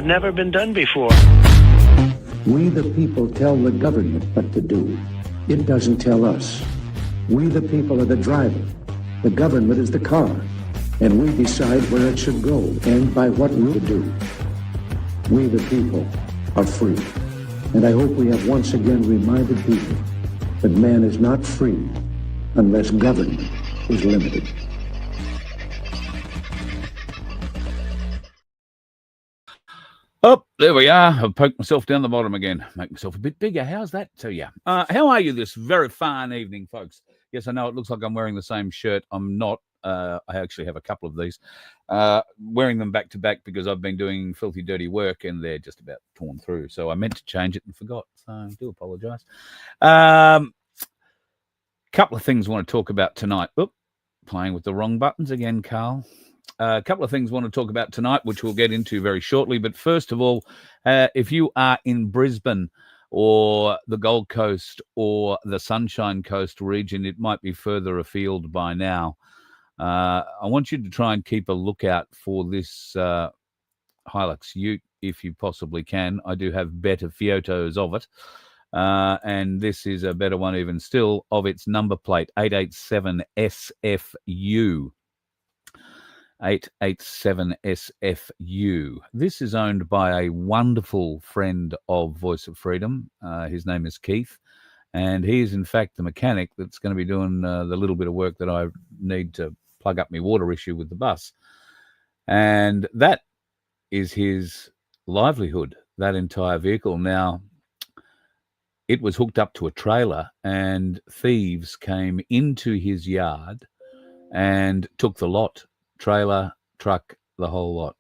never been done before. We the people tell the government what to do. It doesn't tell us. We the people are the driver. The government is the car. And we decide where it should go and by what route to do. We the people are free. And I hope we have once again reminded people that man is not free unless government is limited. Oh, there we are. I've poked myself down the bottom again. Make myself a bit bigger. How's that to you? How are you this very fine evening, folks? Yes, I know it looks like I'm wearing the same shirt. I'm not. I actually have a couple of these. Wearing them back to back because I've been doing filthy, dirty work and they're just about torn through. So I meant to change it and forgot. So I do apologise. Couple of things I want to talk about tonight. Oop, playing with the wrong buttons again, Carl. A couple of things I want to talk about tonight, which we'll get into very shortly. But first of all, if you are in Brisbane or the Gold Coast or the Sunshine Coast region, it might be further afield by now. I want you to try and keep a lookout for this Hilux Ute if you possibly can. I do have better photos of it. And this is a better one even still of its number plate, 887 SFU. 887 SFU. This is owned by a wonderful friend of Voice of Freedom. His name is Keith, and he is in fact the mechanic that's going to be doing the little bit of work that I need to plug up my water issue with the bus. And that is his livelihood, that entire vehicle. Now, it was hooked up to a trailer and thieves came into his yard and took the lot. Trailer, truck, the whole lot.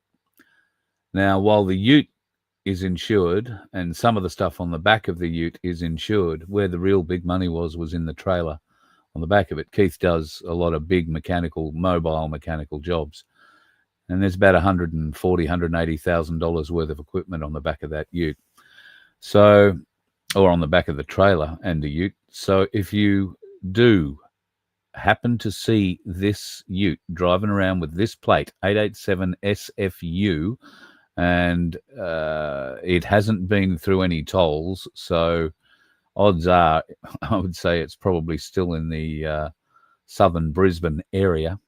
Now, while the ute is insured and some of the stuff on the back of the ute is insured, where the real big money was in the trailer on the back of it. Keith does a lot of big mobile mechanical jobs. And there's about $140,000, $180,000 worth of equipment on the back of that ute. So, or on the back of the trailer and the ute. So if you do happen to see this ute driving around with this plate, 887 SFU, and it hasn't been through any tolls, so odds are, I would say it's probably still in the southern Brisbane area,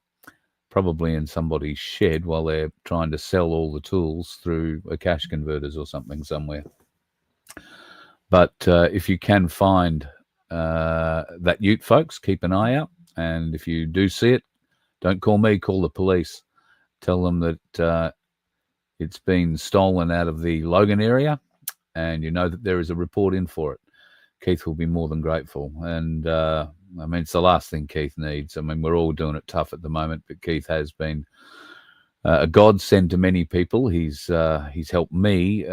probably in somebody's shed while they're trying to sell all the tools through a cash converters or something somewhere. But if you can find that ute, folks, keep an eye out. And if you do see it, don't call me, call the police. Tell them that it's been stolen out of the Logan area and you know that there is a report in for it. Keith will be more than grateful. And I mean, it's the last thing Keith needs. I mean, we're all doing it tough at the moment, but Keith has been a godsend to many people. He's helped me,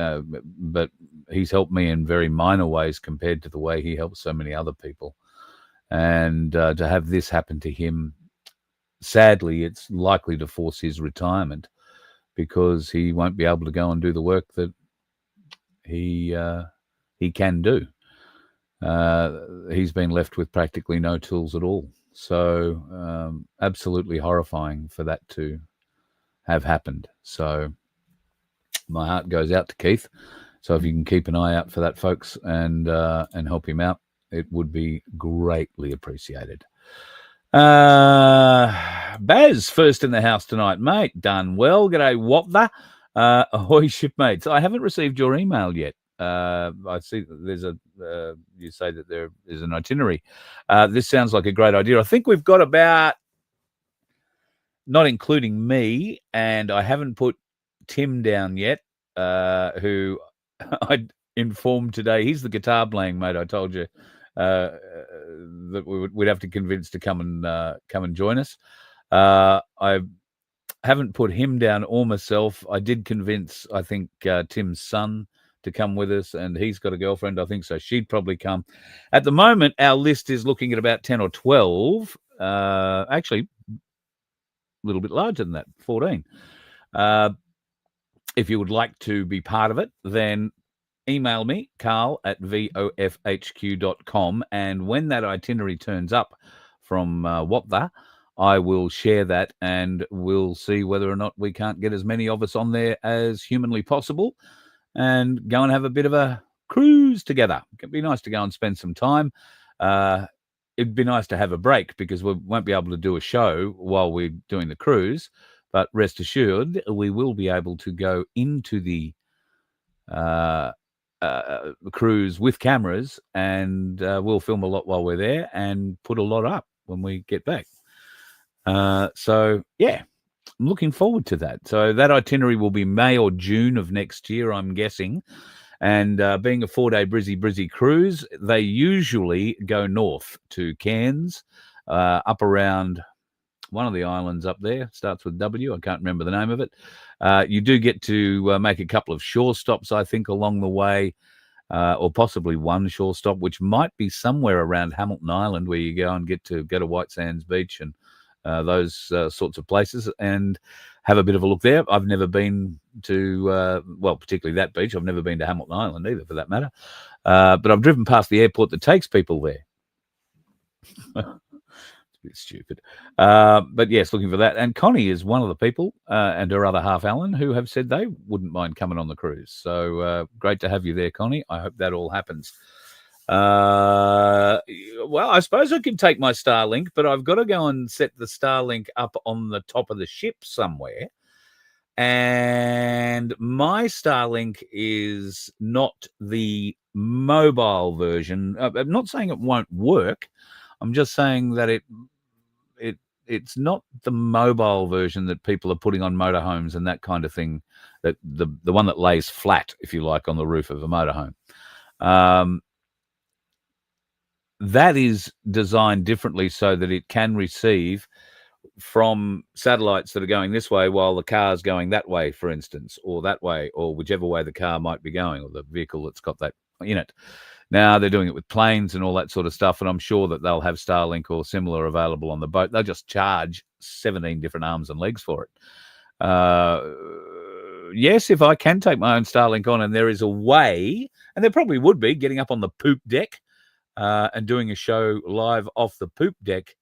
but he's helped me in very minor ways compared to the way he helps so many other people. And to have this happen to him, sadly, it's likely to force his retirement because he won't be able to go and do the work that he can do. He's been left with practically no tools at all. So absolutely horrifying for that to have happened. So my heart goes out to Keith. So if you can keep an eye out for that, folks, and help him out, it would be greatly appreciated. Baz, first in the house tonight, mate. Done well. G'day, what the? Ahoy, shipmates. I haven't received your email yet. I see that there's you say that there is an itinerary. This sounds like a great idea. I think we've got about, not including me, and I haven't put Tim down yet, who I informed today. He's the guitar playing mate, I told you. That we'd have to convince to come and join us. I haven't put him down or myself. I did convince, I think, Tim's son to come with us, and he's got a girlfriend, I think, so she'd probably come. At the moment, our list is looking at about 10 or 12. Actually, a little bit larger than that, 14. If you would like to be part of it, then email me, carl@vofhq.com, and when that itinerary turns up from what the, I will share that, and we'll see whether or not we can't get as many of us on there as humanly possible and go and have a bit of a cruise together. It'd be nice to go and spend some time. It'd be nice to have a break because we won't be able to do a show while we're doing the cruise, but rest assured, we will be able to go into the cruise with cameras, and we'll film a lot while we're there and put a lot up when we get back. So yeah, I'm looking forward to that. So that itinerary will be May or June of next year, I'm guessing. And being a 4-day Brizzy cruise, they usually go north to Cairns, up around one of the islands up there, starts with W. I can't remember the name of it. You do get to make a couple of shore stops, I think, along the way, or possibly one shore stop, which might be somewhere around Hamilton Island, where you go and get to go to White Sands Beach and those sorts of places and have a bit of a look there. I've never been to, well, particularly that beach. I've never been to Hamilton Island either, for that matter. But I've driven past the airport that takes people there. Bit stupid, but yes, looking for that. And Connie is one of the people, and her other half, Alan, who have said they wouldn't mind coming on the cruise. So great to have you there, Connie. I hope that all happens. Well, I suppose I could take my Starlink, but I've got to go and set the Starlink up on the top of the ship somewhere. And my Starlink is not the mobile version. I'm not saying it won't work. I'm just saying that it's not the mobile version that people are putting on motorhomes and that kind of thing, that the one that lays flat, if you like, on the roof of a motorhome. That is designed differently so that it can receive from satellites that are going this way while the car's going that way, for instance, or that way, or whichever way the car might be going, or the vehicle that's got that in it. Now they're doing it with planes and all that sort of stuff, and I'm sure that they'll have Starlink or similar available on the boat. They'll just charge 17 different arms and legs for it. Yes, if I can take my own Starlink on, and there is a way, and there probably would be, getting up on the poop deck and doing a show live off the poop deck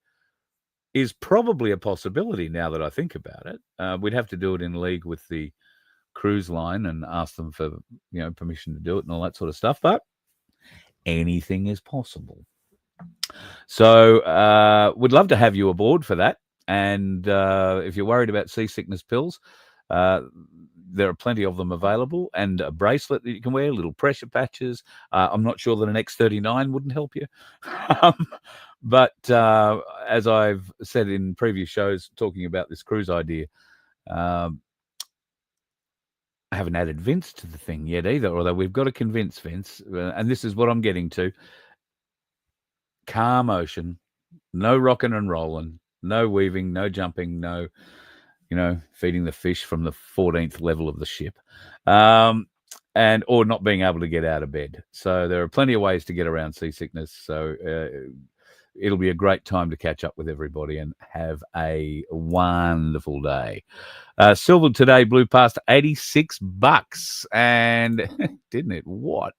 is probably a possibility now that I think about it. We'd have to do it in league with the cruise line and ask them for, permission to do it and all that sort of stuff, but anything is possible. So we'd love to have you aboard for that. And if you're worried about seasickness pills, there are plenty of them available, and a bracelet that you can wear, little pressure patches. I'm not sure that an X39 wouldn't help you. But as I've said in previous shows talking about this cruise idea, I haven't added Vince to the thing yet either, although we've got to convince Vince, and this is what I'm getting to. Car motion, no rocking and rolling, no weaving, no jumping, no, feeding the fish from the 14th level of the ship, or not being able to get out of bed. So there are plenty of ways to get around seasickness. So it'll be a great time to catch up with everybody and have a wonderful day. Silver today blew past $86, and didn't it? What?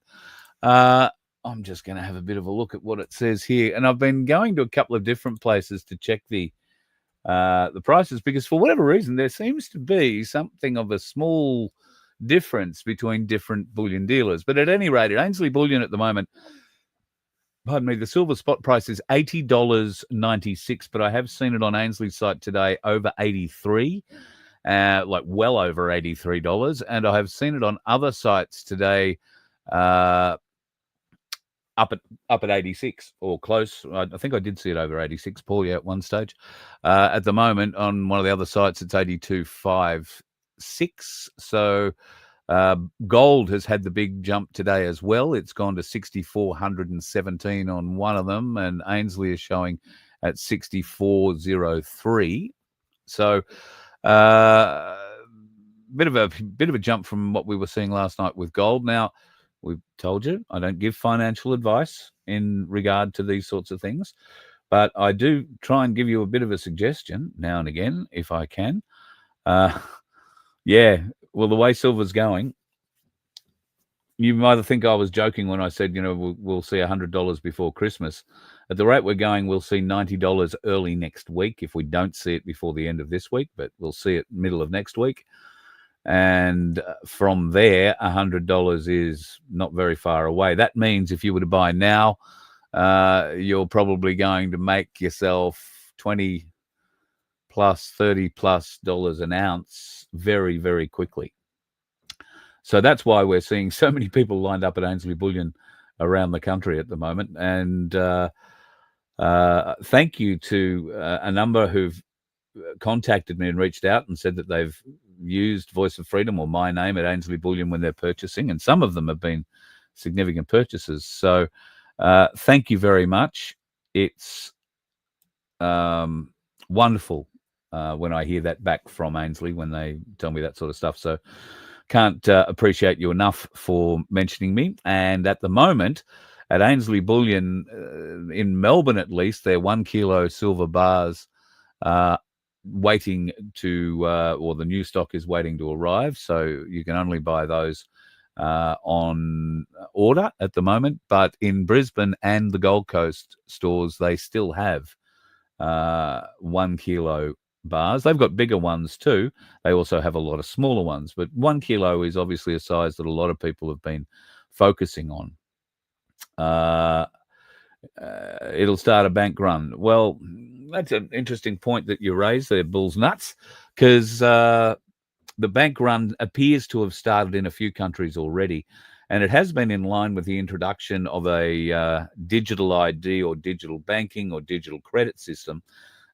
I'm just going to have a bit of a look at what it says here. And I've been going to a couple of different places to check the prices, because for whatever reason, there seems to be something of a small difference between different bullion dealers. But at any rate, at Ainsley Bullion at the moment, pardon me, the silver spot price is $80.96, but I have seen it on Ainsley's site today over $83, like well over $83. And I have seen it on other sites today up at 86 or close. I think I did see it over 86, Paul, at one stage. At the moment, on one of the other sites, it's 82.56. So gold has had the big jump today as well. It's gone to 6,417 on one of them, and Ainsley is showing at 6,403. So bit of a jump from what we were seeing last night with gold. Now, we've told you I don't give financial advice in regard to these sorts of things, but I do try and give you a bit of a suggestion now and again if I can. Yeah, well, the way silver's going, you might think I was joking when I said, we'll see $100 before Christmas. At the rate we're going, we'll see $90 early next week if we don't see it before the end of this week, but we'll see it middle of next week. And from there, $100 is not very far away. That means if you were to buy now, you're probably going to make yourself $20 plus, $30 plus an ounce very, very quickly. So that's why we're seeing so many people lined up at Ainsley Bullion around the country at the moment. And thank you to a number who've contacted me and reached out and said that they've used Voice of Freedom or my name at Ainsley Bullion when they're purchasing, and some of them have been significant purchases. So thank you very much. It's wonderful when I hear that back from Ainsley when they tell me that sort of stuff. So can't appreciate you enough for mentioning me. And at the moment at Ainsley Bullion in Melbourne, at least, they're 1 kilo silver bars waiting to, or the new stock is waiting to arrive. So you can only buy those on order at the moment. But in Brisbane and the Gold Coast stores, they still have 1 kilo bars. They've got bigger ones too. They also have a lot of smaller ones, but 1 kilo is obviously a size that a lot of people have been focusing on. It'll start a bank run. Well, that's an interesting point that you raised there, Bull's Nuts, because the bank run appears to have started in a few countries already, and it has been in line with the introduction of a digital ID or digital banking or digital credit system.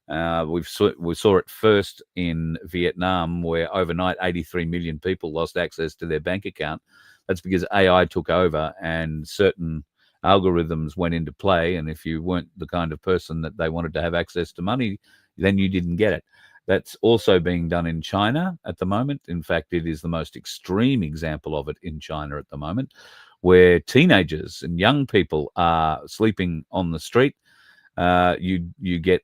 We saw it first in Vietnam, where overnight 83 million people lost access to their bank account. That's because AI took over and certain algorithms went into play. And if you weren't the kind of person that they wanted to have access to money, then you didn't get it. That's also being done in China at the moment. In fact, it is the most extreme example of it in China at the moment, where teenagers and young people are sleeping on the street. You get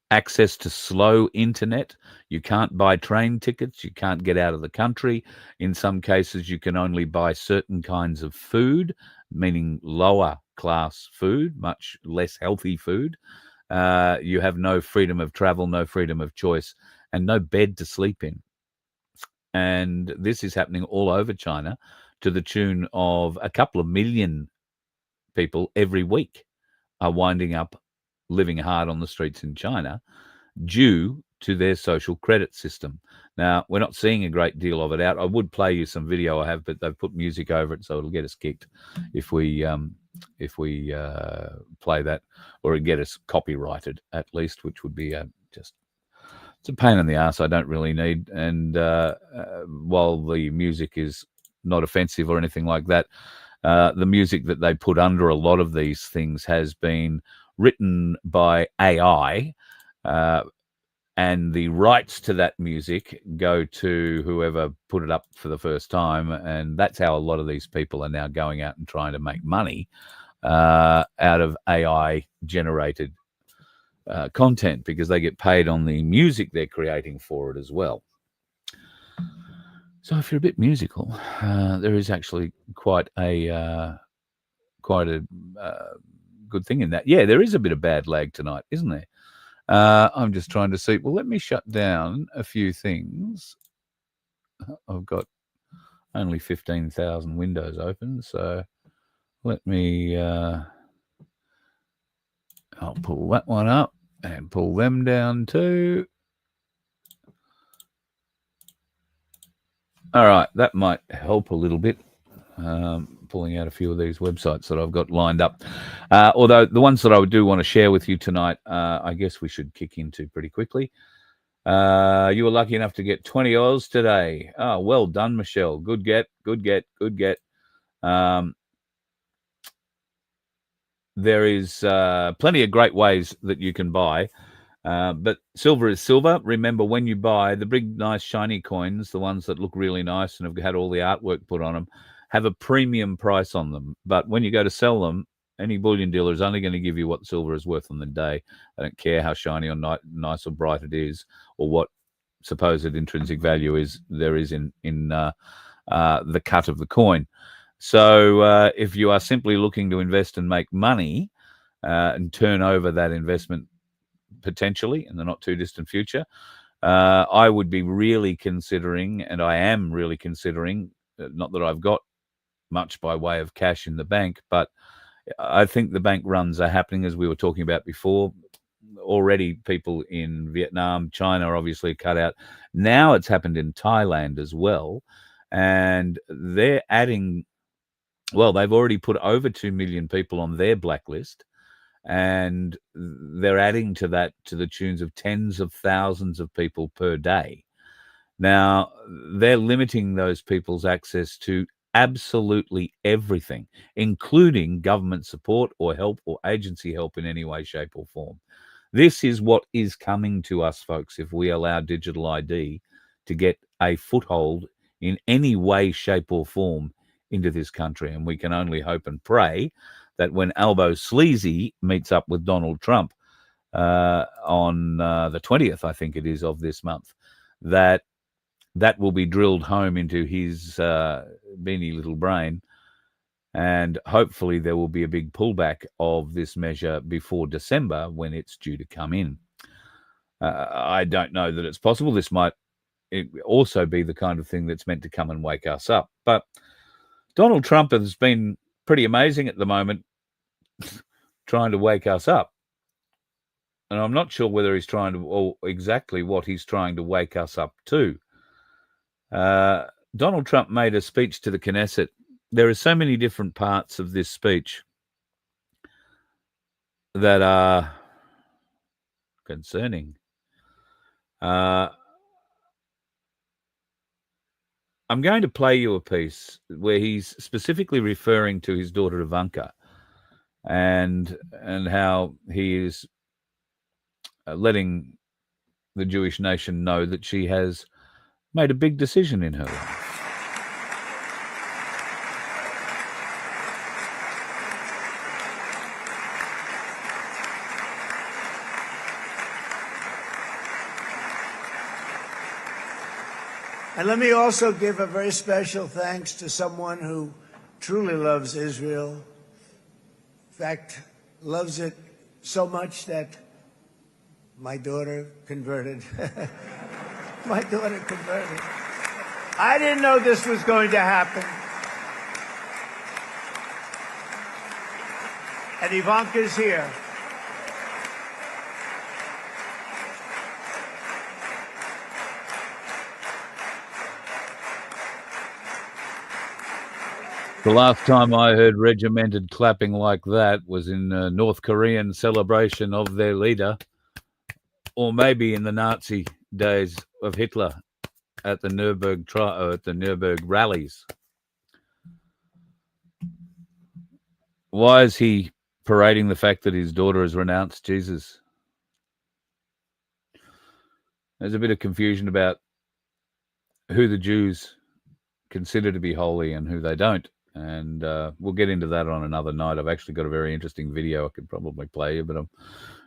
access to slow internet. You can't buy train tickets. You can't get out of the country. In some cases, you can only buy certain kinds of food, meaning lower class food, much less healthy food. You have no freedom of travel, no freedom of choice, and no bed to sleep in. And this is happening all over China to the tune of a couple of million people every week are winding up living hard on the streets in China due to their social credit system. Now, we're not seeing a great deal of it out. I would play you some video I have, but they've put music over it, so it'll get us kicked if we play that, or it'd get us copyrighted at least, which would be just, it's a pain in the ass I don't really need. And while the music is not offensive or anything like that, the music that they put under a lot of these things has been written by AI, and the rights to that music go to whoever put it up for the first time, and that's how a lot of these people are now going out and trying to make money out of AI-generated content, because they get paid on the music they're creating for it as well. So if you're a bit musical, there is actually quite a good thing in that. Yeah, there is a bit of bad lag tonight, isn't there? I'm just trying to see. Well, let me shut down a few things. I've got only 15,000 windows open, so let me I'll pull that one up and pull them down too. All right, that might help a little bit. Pulling out a few of these websites that I've got lined up. Although the ones that I do want to share with you tonight, I guess we should kick into pretty quickly. You were lucky enough to get 20 Oz today. Oh, well done, Michelle. Good get. There is plenty of great ways that you can buy. But silver is silver. Remember, when you buy the big, nice, shiny coins, the ones that look really nice and have had all the artwork put on them, have a premium price on them. But when you go to sell them, any bullion dealer is only going to give you what silver is worth on the day. They don't care how shiny or nice or bright it is, or what supposed intrinsic value is there is in the cut of the coin. So if you are simply looking to invest and make money and turn over that investment potentially in the not too distant future, I would be really considering, and I am really considering, not that I've got much by way of cash in the bank, but I think the bank runs are happening, as we were talking about before. Already people in Vietnam, China are obviously cut out. Now it's happened in Thailand as well. And they're adding, well, they've already put over 2 million people on their blacklist. And they're adding to that to the tunes of tens of thousands of people per day. Now, they're limiting those people's access to absolutely everything, including government support or help or agency help in any way, shape, or form. This is what is coming to us, folks, if we allow digital ID to get a foothold in any way, shape, or form into this country. And we can only hope and pray that when Albo Sleazy meets up with Donald Trump on the 20th, I think it is, of this month, that will be drilled home into his beanie little brain. And hopefully there will be a big pullback of this measure before December when it's due to come in. I don't know that it's possible. This might also be the kind of thing that's meant to come and wake us up. But Donald Trump has been pretty amazing at the moment trying to wake us up. And I'm not sure whether he's trying to, or exactly what he's trying to wake us up to. Donald Trump made a speech to the Knesset. There are so many different parts of this speech that are concerning. I'm going to play you a piece where he's specifically referring to his daughter Ivanka and how he is letting the Jewish nation know that she has made a big decision in her life. And let me also give a very special thanks to someone who truly loves Israel. In fact, loves it so much that my daughter converted. My daughter converted. I didn't know this was going to happen. And Ivanka's here. The last time I heard regimented clapping like that was in a North Korean celebration of their leader, or maybe in the Nazi days of Hitler at the Nuremberg rallies. Why is he parading the fact that his daughter has renounced Jesus? There's a bit of confusion about who the Jews consider to be holy and who they don't. And we'll get into that on another night. I've actually got a very interesting video I could probably play you, but I'm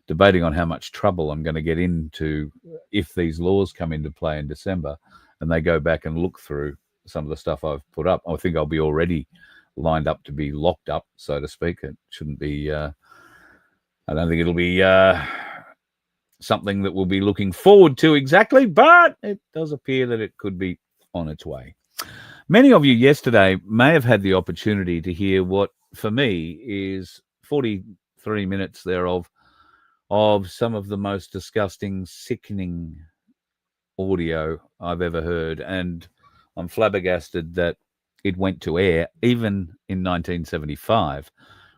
debating on how much trouble I'm going to get into if these laws come into play in December and they go back and look through some of the stuff I've put up. I think I'll be already lined up to be locked up, so to speak. It shouldn't be, I don't think it'll be something that we'll be looking forward to exactly, but it does appear that it could be on its way. Many of you yesterday may have had the opportunity to hear what, for me, is 43 minutes thereof of some of the most disgusting, sickening audio I've ever heard. And I'm flabbergasted that it went to air, even in 1975,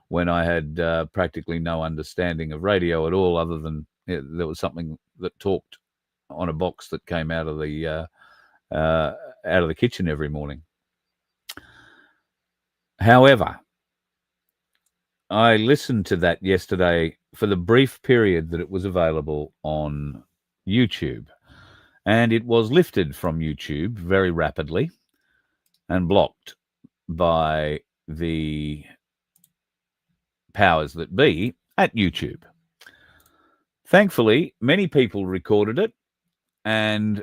when I had practically no understanding of radio at all, other than there was something that talked on a box that came out of the kitchen every morning. However, I listened to that yesterday for the brief period that it was available on YouTube, and it was lifted from YouTube very rapidly and blocked by the powers that be at YouTube. Thankfully, many people recorded it, and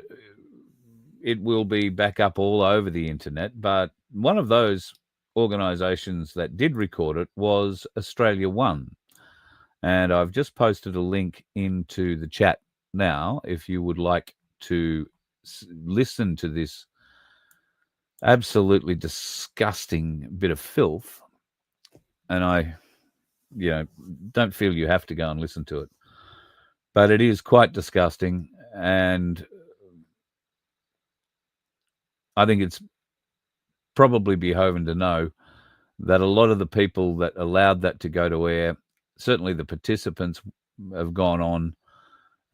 it will be back up all over the internet. But one of those organisations that did record it was Australia One. And I've just posted a link into the chat now if you would like to listen to this absolutely disgusting bit of filth. And I, don't feel you have to go and listen to it. But it is quite disgusting. And I think it's probably behoven to know that a lot of the people that allowed that to go to air, certainly the participants, have gone on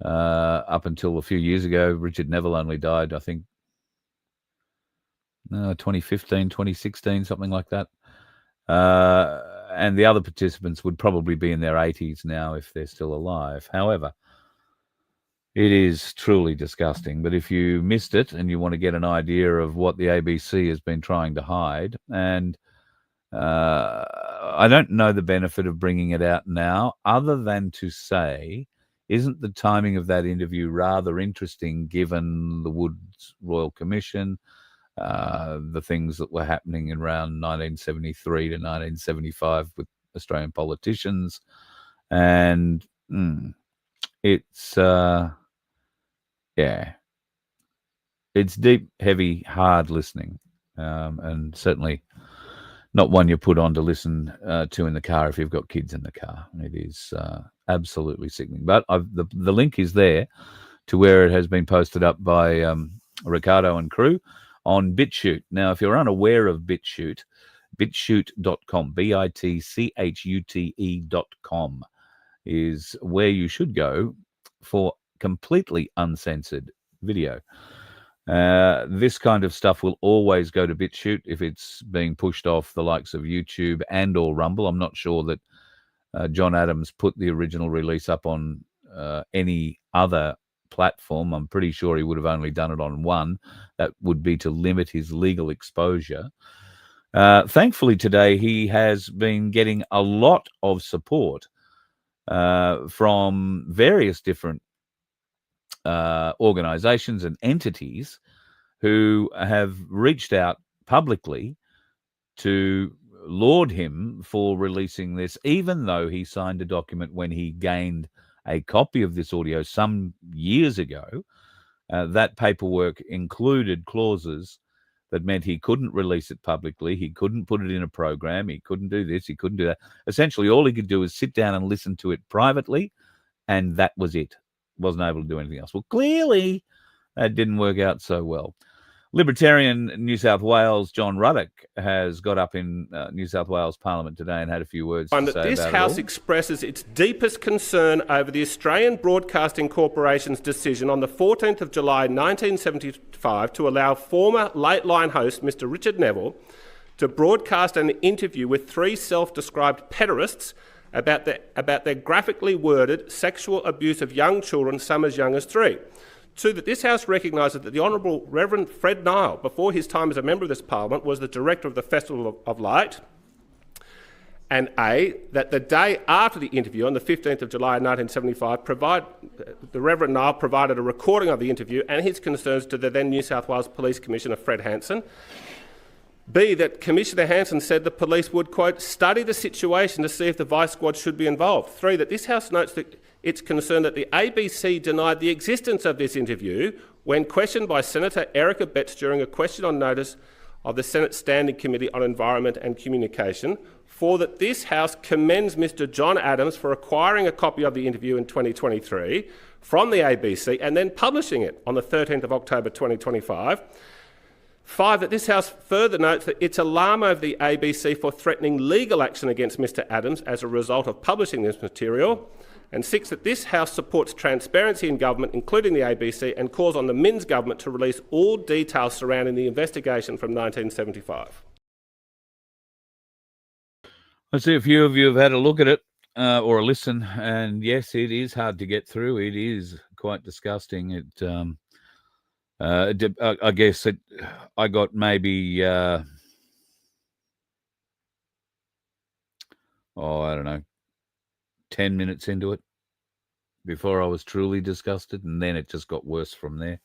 up until a few years ago. Richard Neville only died, I think, 2015, 2016, something like that. And the other participants would probably be in their 80s now if they're still alive. However, it is truly disgusting. But if you missed it and you want to get an idea of what the ABC has been trying to hide, and I don't know the benefit of bringing it out now, other than to say, isn't the timing of that interview rather interesting given the Woods Royal Commission, the things that were happening in around 1973 to 1975 with Australian politicians? And it's, it's deep, heavy, hard listening, and certainly not one you put on to listen to in the car if you've got kids in the car. It is absolutely sickening. But the link is there to where it has been posted up by Ricardo and crew on BitChute. Now, if you're unaware of BitChute, bitchute.com, bitchute.com is where you should go for completely uncensored video. This kind of stuff will always go to BitChute if it's being pushed off the likes of YouTube and or Rumble. I'm not sure that John Adams put the original release up on any other platform. I'm pretty sure he would have only done it on one. That would be to limit his legal exposure. Thankfully today he has been getting a lot of support from various different organizations and entities who have reached out publicly to laud him for releasing this, even though he signed a document when he gained a copy of this audio some years ago. That paperwork included clauses that meant he couldn't release it publicly, he couldn't put it in a program, he couldn't do this, he couldn't do that. Essentially, all he could do is sit down and listen to it privately, and that was it. Wasn't able to do anything else. Well, clearly that didn't work out so well. Libertarian New South Wales John Ruddock has got up in New South Wales Parliament today and had a few words to say about it. This House expresses its deepest concern over the Australian Broadcasting Corporation's decision on the 14th of July 1975 to allow former Late Line host Mr Richard Neville to broadcast an interview with three self-described pederasts about their graphically worded sexual abuse of young children, some as young as 3. 2, that this House recognises that the Honourable Reverend Fred Nile, before his time as a member of this Parliament, was the director of the Festival of Light. And A, that the day after the interview, on the 15th of July 1975, the Reverend Nile provided a recording of the interview and his concerns to the then New South Wales Police Commissioner Fred Hanson. B, that Commissioner Hanson said the police would, quote, study the situation to see if the Vice Squad should be involved. 3, that this House notes that it's concerned that the ABC denied the existence of this interview when questioned by Senator Erica Betts during a question on notice of the Senate Standing Committee on Environment and Communication. 4, that this House commends Mr John Adams for acquiring a copy of the interview in 2023 from the ABC and then publishing it on the 13th of October 2025. 5, that this House further notes that its alarm over the ABC for threatening legal action against Mr Adams as a result of publishing this material. And 6, that this House supports transparency in government, including the ABC, and calls on the Minns government to release all details surrounding the investigation from 1975. I see a few of you have had a look at it or a listen, and yes, it is hard to get through. It is quite disgusting. I guess I got maybe, I don't know, 10 minutes into it before I was truly disgusted, and then it just got worse from there.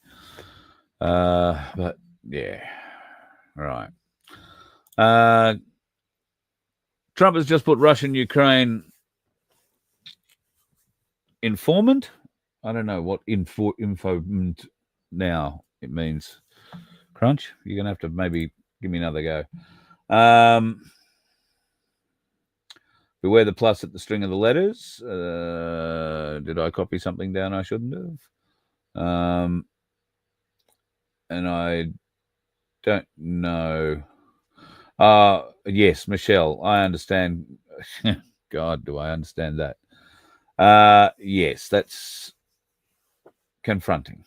But yeah, right. Trump has just put Russian-Ukraine informant. I don't know what informant now it means. Crunch, you're going to have to maybe give me another go. Beware the plus at the string of the letters. Did I copy something down I shouldn't have? And I don't know. Yes, Michelle, I understand. God, do I understand that? Yes, that's confronting.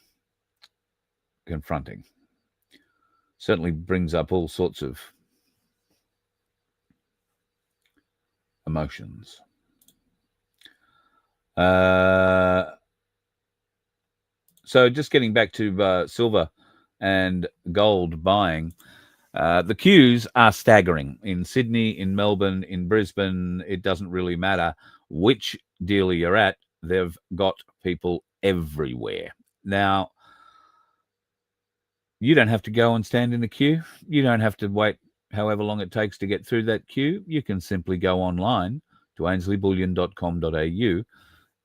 Certainly brings up all sorts of emotions. So just getting back to silver and gold buying, the queues are staggering in Sydney, in Melbourne, in Brisbane. It doesn't really matter which dealer you're at. They've got people everywhere. Now, you don't have to go and stand in a queue. You don't have to wait however long it takes to get through that queue. You can simply go online to ainsleyBullion.com.au.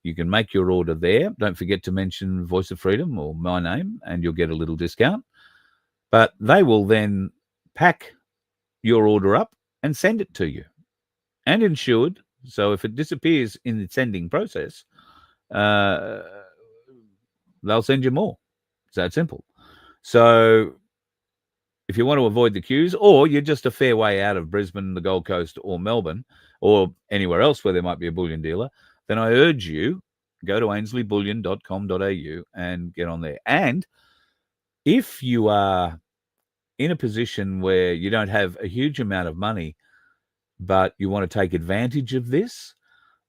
You can make your order there. Don't forget to mention Voice of Freedom or my name, and you'll get a little discount. But they will then pack your order up and send it to you, and insured. So if it disappears in the sending process, they'll send you more. It's that simple. So if you want to avoid the queues, or you're just a fair way out of Brisbane, the Gold Coast, or Melbourne, or anywhere else where there might be a bullion dealer, then I urge you, go to ainsleyBullion.com.au and get on there. And if you are in a position where you don't have a huge amount of money, but you want to take advantage of this,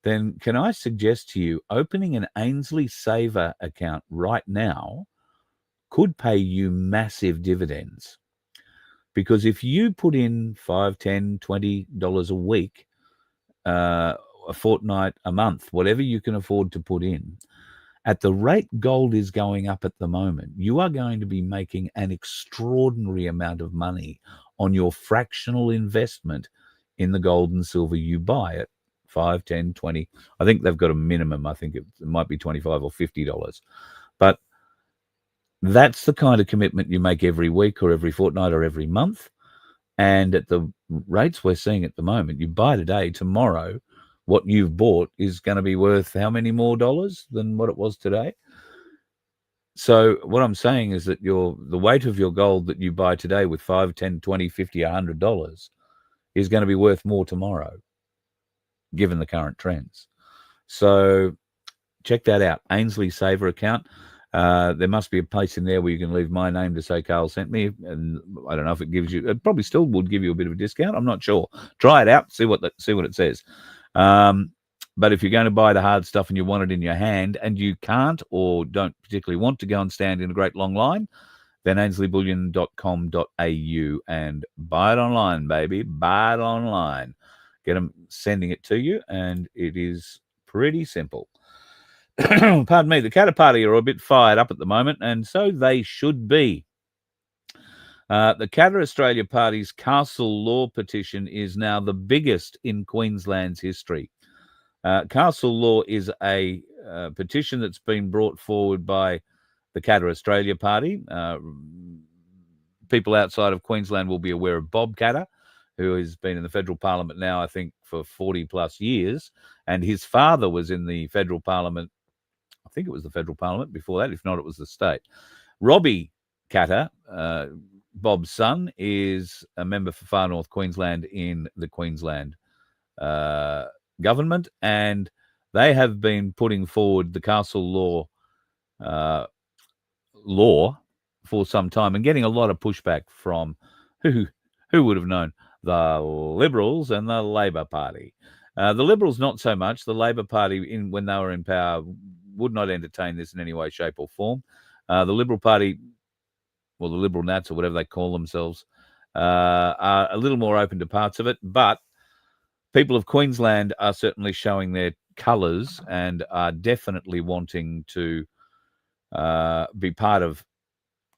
then can I suggest to you opening an Ainsley Saver account right now could pay you massive dividends. Because if you put in $5, $10, $20 a week, a fortnight, a month, whatever you can afford to put in, at the rate gold is going up at the moment, you are going to be making an extraordinary amount of money on your fractional investment in the gold and silver you buy at 5, 10, 20. I think they've got a minimum. I think it might be $25 or $50. But that's the kind of commitment you make every week or every fortnight or every month. And at the rates we're seeing at the moment, you buy today, tomorrow, what you've bought is going to be worth how many more dollars than what it was today? So what I'm saying is that the weight of your gold that you buy today with $5, $10, $20, $50, $100 is going to be worth more tomorrow, given the current trends. So check that out, Ainsley Saver account. There must be a place in there where you can leave my name to say Carl sent me, and I don't know if it gives you. It probably still would give you a bit of a discount. I'm not sure. Try it out, see what it says. But if you're going to buy the hard stuff and you want it in your hand, and you can't or don't particularly want to go and stand in a great long line, then ainsleyBullion.com.au and buy it online, baby. Buy it online. Get them sending it to you, and it is pretty simple. Pardon me, the Katter Party are a bit fired up at the moment, and so they should be. The Katter Australia Party's Castle Law Petition is now the biggest in Queensland's history. Castle Law is a petition that's been brought forward by the Katter Australia Party. People outside of Queensland will be aware of Bob Katter, who has been in the federal parliament now, I think, for 40 plus years. And his father was in the federal parliament. I think it was the federal parliament before that. If not, it was the state. Robbie Katter, Bob's son, is a member for Far North Queensland in the Queensland government. And they have been putting forward the Castle Law for some time and getting a lot of pushback from who would have known, the Liberals and the Labor Party. The Liberals, not so much. The Labor Party, when they were in power, would not entertain this in any way, shape or form. The Liberal Party, well, the Liberal Nats or whatever they call themselves, are a little more open to parts of it. But people of Queensland are certainly showing their colours and are definitely wanting to be part of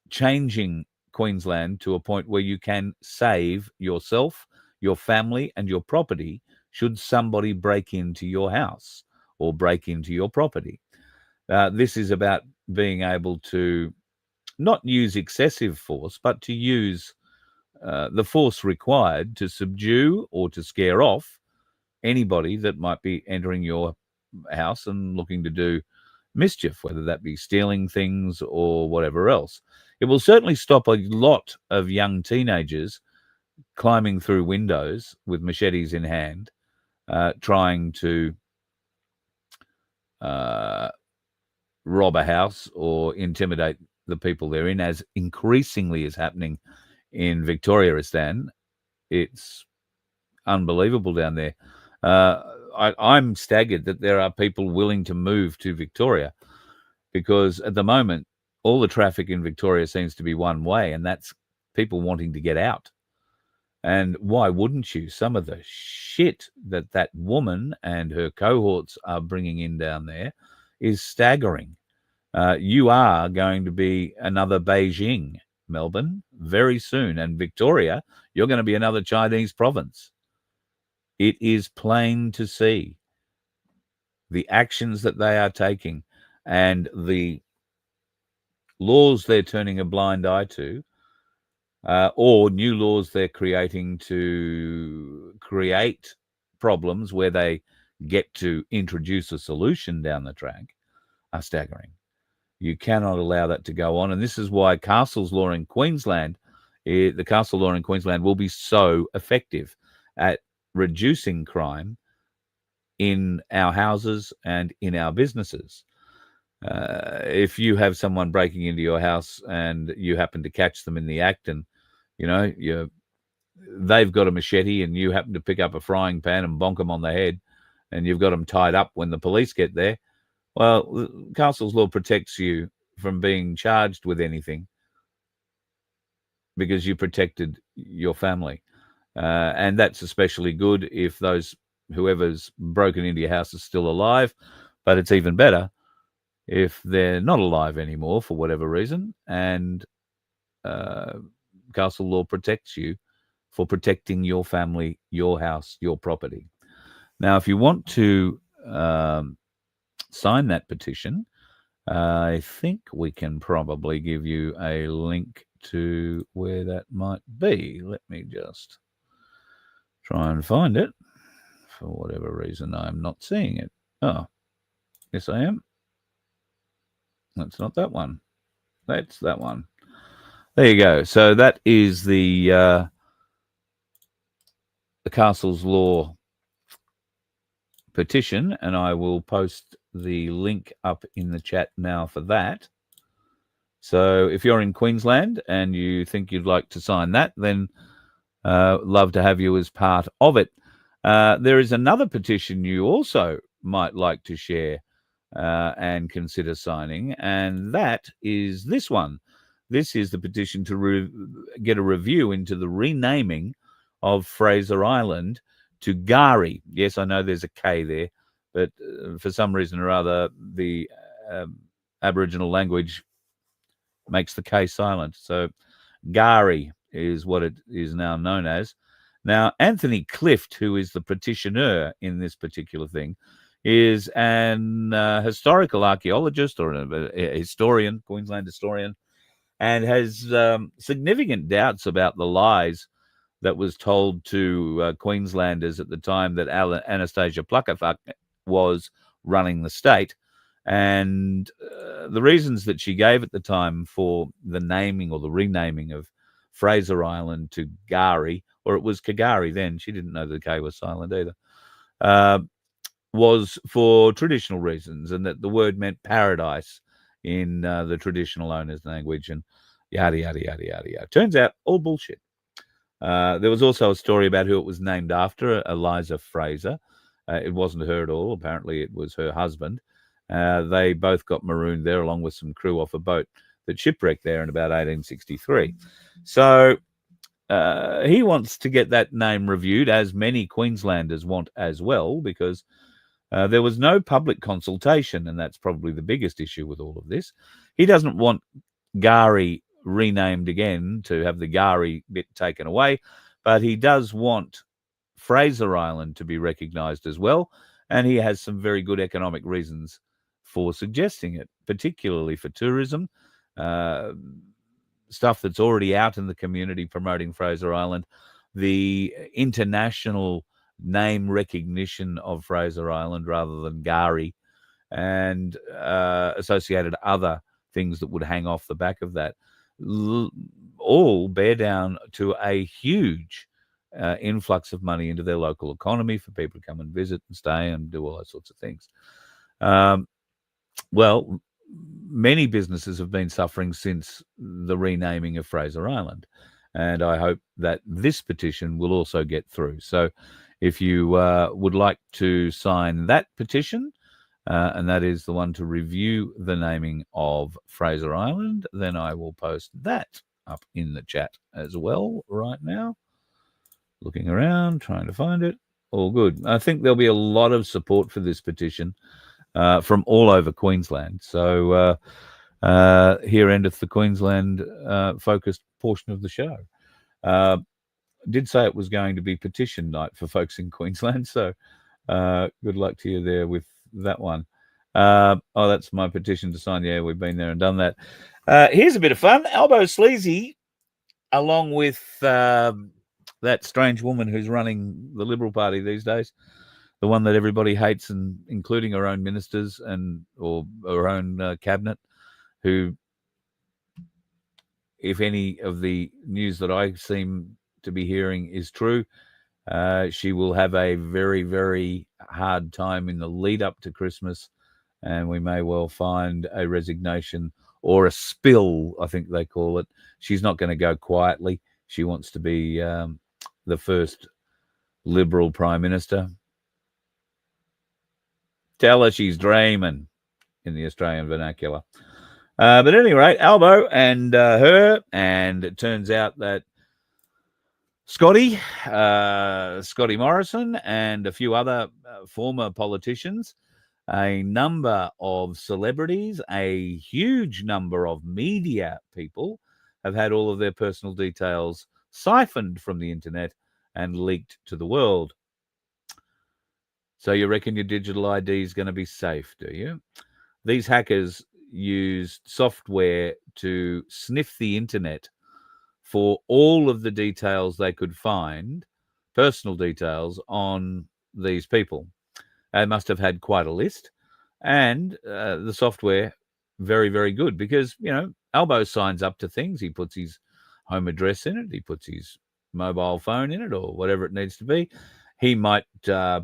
changing Queensland to a point where you can save yourself, your family, and your property should somebody break into your house or break into your property. This is about being able to not use excessive force, but to use the force required to subdue or to scare off anybody that might be entering your house and looking to do mischief, whether that be stealing things or whatever else. It will certainly stop a lot of young teenagers climbing through windows with machetes in hand, trying to rob a house or intimidate the people therein, as increasingly is happening in Victorianistan. It's unbelievable down there. I'm staggered that there are people willing to move to Victoria, because at the moment, all the traffic in Victoria seems to be one way, and that's people wanting to get out. And why wouldn't you? Some of the shit that woman and her cohorts are bringing in down there is staggering. You are going to be another Beijing, Melbourne, very soon. And Victoria, you're going to be another Chinese province. It is plain to see the actions that they are taking and the laws they're turning a blind eye to, or new laws they're creating to create problems where they get to introduce a solution down the track, are staggering. You cannot allow that to go on. And this is why Castle Law in Queensland, the Castle Law in Queensland will be so effective at reducing crime in our houses and in our businesses. If you have someone breaking into your house and you happen to catch them in the act, and they've got a machete and you happen to pick up a frying pan and bonk them on the head, and you've got them tied up when the police get there, well, Castle's Law protects you from being charged with anything because you protected your family. And that's especially good if whoever's broken into your house is still alive, but it's even better if they're not alive anymore for whatever reason, and Castle Law protects you for protecting your family, your house, your property. Now, if you want to sign that petition, I think we can probably give you a link to where that might be. Let me just try and find it. For whatever reason, I'm not seeing it. Oh, yes, I am. That's not that one. That's that one. There you go. So that is the Castle's Law petition, and I will post the link up in the chat now for that. So if you're in Queensland and you think you'd like to sign that, then love to have you as part of it. There is another petition you also might like to share and consider signing, and that is this one. This is the petition to get a review into the renaming of Fraser Island to K'Gari. Yes, I know there's a K there, but for some reason or other, the Aboriginal language makes the K silent. So K'Gari is what it is now known as. Now, Anthony Clift, who is the petitioner in this particular thing, is an historical archaeologist or a historian, Queensland historian, and has significant doubts about the lies that was told to Queenslanders at the time that Anastasia Pluckerfuck was running the state. And the reasons that she gave at the time for the naming or the renaming of Fraser Island to K'Gari, or it was K'Gari then, she didn't know the K was silent either, was for traditional reasons, and that the word meant paradise in the traditional owners' language, and yada, yada, yada, yada, yada. Turns out, all bullshit. There was also a story about who it was named after, Eliza Fraser. It wasn't her at all. Apparently, it was her husband. They both got marooned there along with some crew off a boat that shipwrecked there in about 1863. So he wants to get that name reviewed, as many Queenslanders want as well, because there was no public consultation, and that's probably the biggest issue with all of this. He doesn't want K'Gari renamed again to have the K'Gari bit taken away, but he does want Fraser Island to be recognised as well, and he has some very good economic reasons for suggesting it, particularly for tourism, stuff that's already out in the community promoting Fraser Island, the international name recognition of Fraser Island rather than K'Gari, and associated other things that would hang off the back of that, all bear down to a huge influx of money into their local economy for people to come and visit and stay and do all those sorts of things. Well, many businesses have been suffering since the renaming of Fraser Island, and I hope that this petition will also get through. So if you would like to sign that petition, and that is the one to review the naming of Fraser Island, then I will post that up in the chat as well right now. Looking around, trying to find it. All good. I think there'll be a lot of support for this petition from all over Queensland. So here endeth the Queensland focused portion of the show. Did say it was going to be petition night for folks in Queensland, so good luck to you there with that one. Oh, that's my petition to sign. Yeah, we've been there and done that. Here's a bit of fun. Albo Sleazy, along with that strange woman who's running the Liberal Party these days, the one that everybody hates, and including her own ministers and or her own cabinet, who, if any of the news that I seem to be hearing is true, she will have a very, very hard time in the lead up to Christmas, and we may well find a resignation or a spill, I think they call it. She's not going to go quietly. She wants to be the first Liberal Prime Minister. Tell her she's dreaming, in the Australian vernacular. But at any rate, Albo and her, and it turns out that Scotty Morrison, and a few other former politicians, a number of celebrities, a huge number of media people have had all of their personal details siphoned from the internet and leaked to the world. So you reckon your digital ID is going to be safe, do you? These hackers used software to sniff the internet for all of the details they could find, personal details, on these people. They must have had quite a list. And the software, very, very good, because, you know, Albo signs up to things. He puts his home address in it. He puts his mobile phone in it, or whatever it needs to be. He might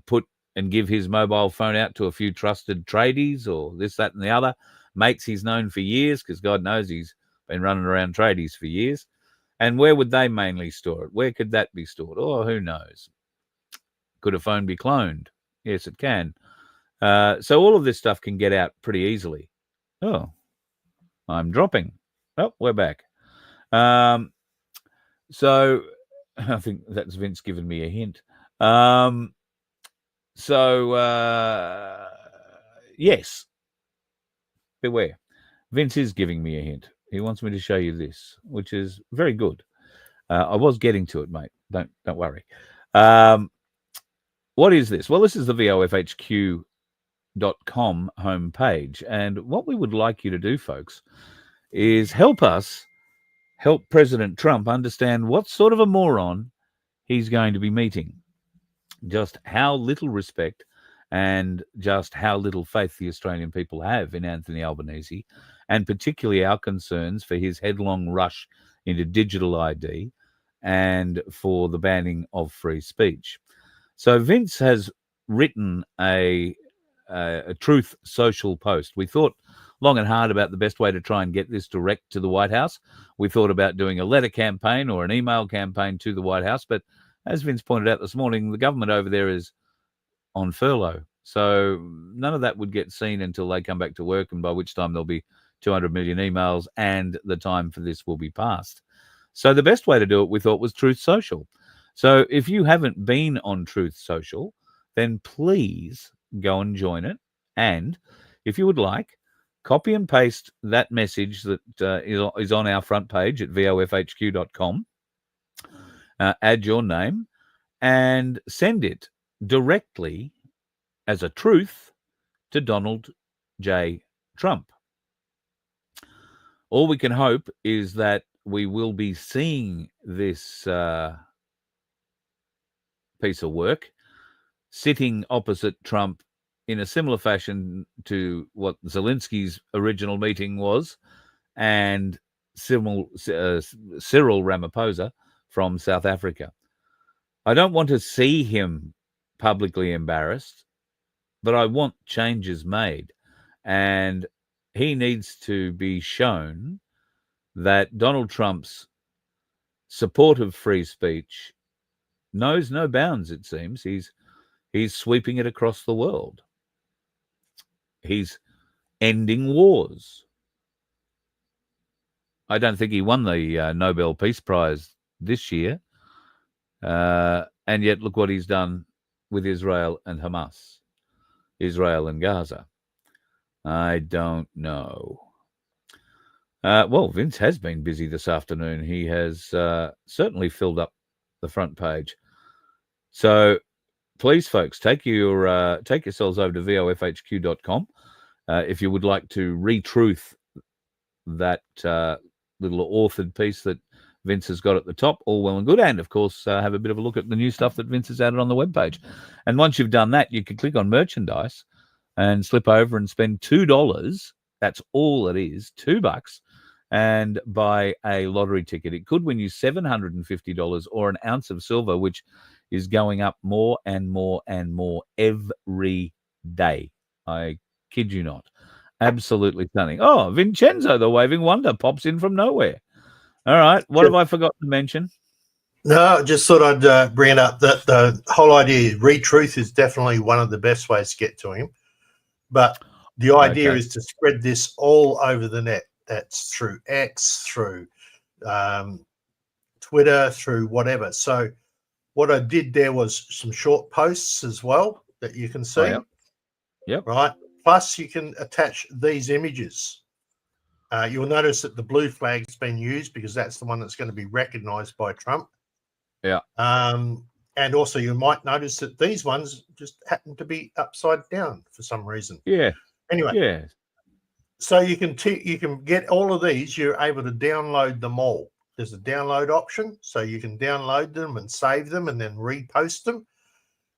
put and give his mobile phone out to a few trusted tradies, or this, that, and the other. Mates he's known for years, because God knows he's been running around tradies for years. And where would they mainly store it? Where could that be stored? Oh, who knows? Could a phone be cloned? Yes, it can. So all of this stuff can get out pretty easily. Oh, I'm dropping. Oh, we're back. So I think that's Vince giving me a hint. Yes, beware. Vince is giving me a hint. He wants me to show you this, which is very good. I was getting to it, mate. Don't worry. What is this? Well, this is the VOFHQ.com homepage. And what we would like you to do, folks, is help President Trump understand what sort of a moron he's going to be meeting. Just how little respect and just how little faith the Australian people have in Anthony Albanese, and particularly our concerns for his headlong rush into digital ID and for the banning of free speech. So Vince has written a Truth Social post. We thought long and hard about the best way to try and get this direct to the White House. We thought about doing a letter campaign or an email campaign to the White House, but as Vince pointed out this morning, the government over there is on furlough. So none of that would get seen until they come back to work, and by which time there'll be 200 million emails and the time for this will be past. So the best way to do it, we thought, was Truth Social. So if you haven't been on Truth Social, then please go and join it. And if you would like, copy and paste that message that is on our front page at vofhq.com, add your name, and send it directly as a truth to Donald J. Trump. All we can hope is that we will be seeing this piece of work sitting opposite Trump in a similar fashion to what Zelensky's original meeting was, and Cyril Ramaphosa from South Africa. I don't want to see him publicly embarrassed, but I want changes made. And he needs to be shown that Donald Trump's support of free speech knows no bounds, it seems. He's sweeping it across the world. He's ending wars. I don't think he won the Nobel Peace Prize this year. And yet look what he's done with Israel and Hamas, Israel and Gaza. I don't know. Well, Vince has been busy this afternoon. He has certainly filled up the front page. So please, folks, take yourselves over to vofhq.com if you would like to retruth that little authored piece that Vince has got at the top, all well and good. And, of course, have a bit of a look at the new stuff that Vince has added on the webpage. And once you've done that, you can click on merchandise and slip over and spend $2. That's all it is, $2, and buy a lottery ticket. It could win you $750 or an ounce of silver, which is going up more and more and more every day. I kid you not. Absolutely stunning. Oh, Vincenzo, the waving wonder, pops in from nowhere. All right. What have I forgotten to mention? No, just thought I'd bring it up that the whole idea, retruth, is definitely one of the best ways to get to him. But the idea is to spread this all over the net. That's through X, through Twitter, through whatever. So what I did there was some short posts as well that you can see. Oh, yep. Right. Plus, you can attach these images. You'll notice that the blue flag's been used because that's the one that's going to be recognized by Trump. Yeah. And also you might notice that these ones just happen to be upside down for some reason. Yeah. Anyway. Yeah. So you can get all of these. You're able to download them all. There's a download option, so you can download them and save them and then repost them.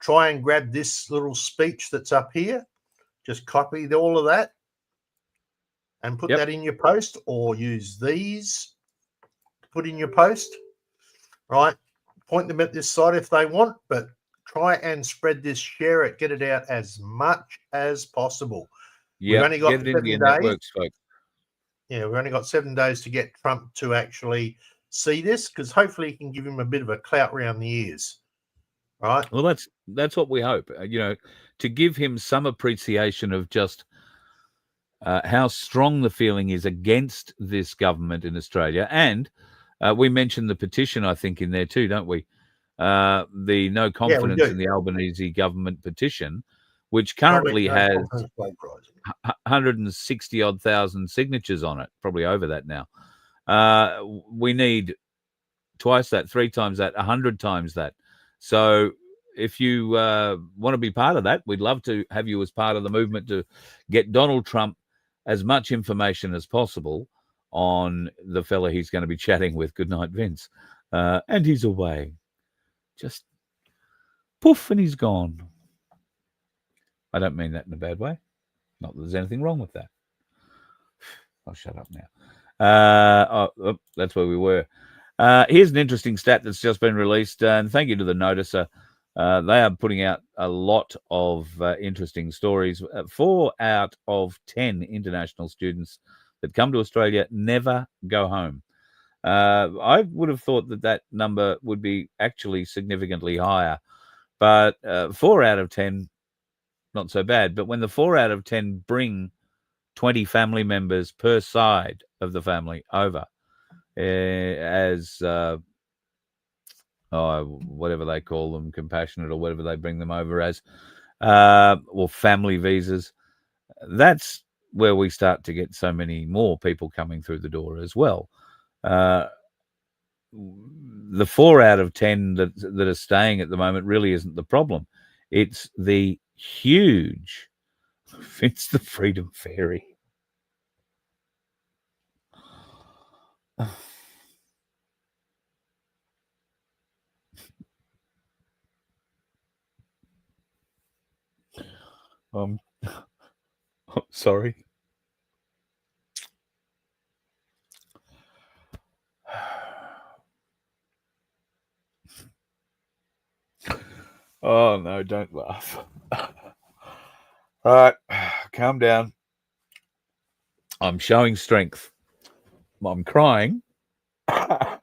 Try and grab this little speech that's up here. Just copy all of that and put that in your post, or use these to put in your post, right? Point them at this side if they want, but try and spread this, share it, get it out as much as possible. Yeah, we've only got get it 7 into your days. networks, folks. Yeah, we've only got 7 days to get Trump to actually see this, because hopefully you can give him a bit of a clout around the ears, right? Well, that's what we hope, to give him some appreciation of just how strong the feeling is against this government in Australia. And we mentioned the petition, I think, in there too, don't we? The no confidence in the Albanese government petition, which currently has 160-odd thousand signatures on it, probably over that now. We need twice that, 3 times that, 100 times that. So if you want to be part of that, we'd love to have you as part of the movement to get Donald Trump as much information as possible on the fella he's going to be chatting with. Good night, Vince. And he's away. Just poof, and he's gone. I don't mean that in a bad way. Not that there's anything wrong with that. I'll shut up now. That's where we were. Here's an interesting stat that's just been released, and thank you to the noticer. They are putting out a lot of interesting stories. 4 out of 10 international students that come to Australia never go home. I would have thought that number would be actually significantly higher, but 4 out of 10, not so bad. But when the 4 out of 10 bring 20 family members per side of the family over, as whatever they call them, compassionate or whatever they bring them over as, or family visas, that's where we start to get so many more people coming through the door as well. The 4 out of 10 that are staying at the moment really isn't the problem. It's the huge, it's the Freedom Ferry. Sorry. Oh, no, don't laugh. All right, calm down. I'm showing strength. I'm crying, but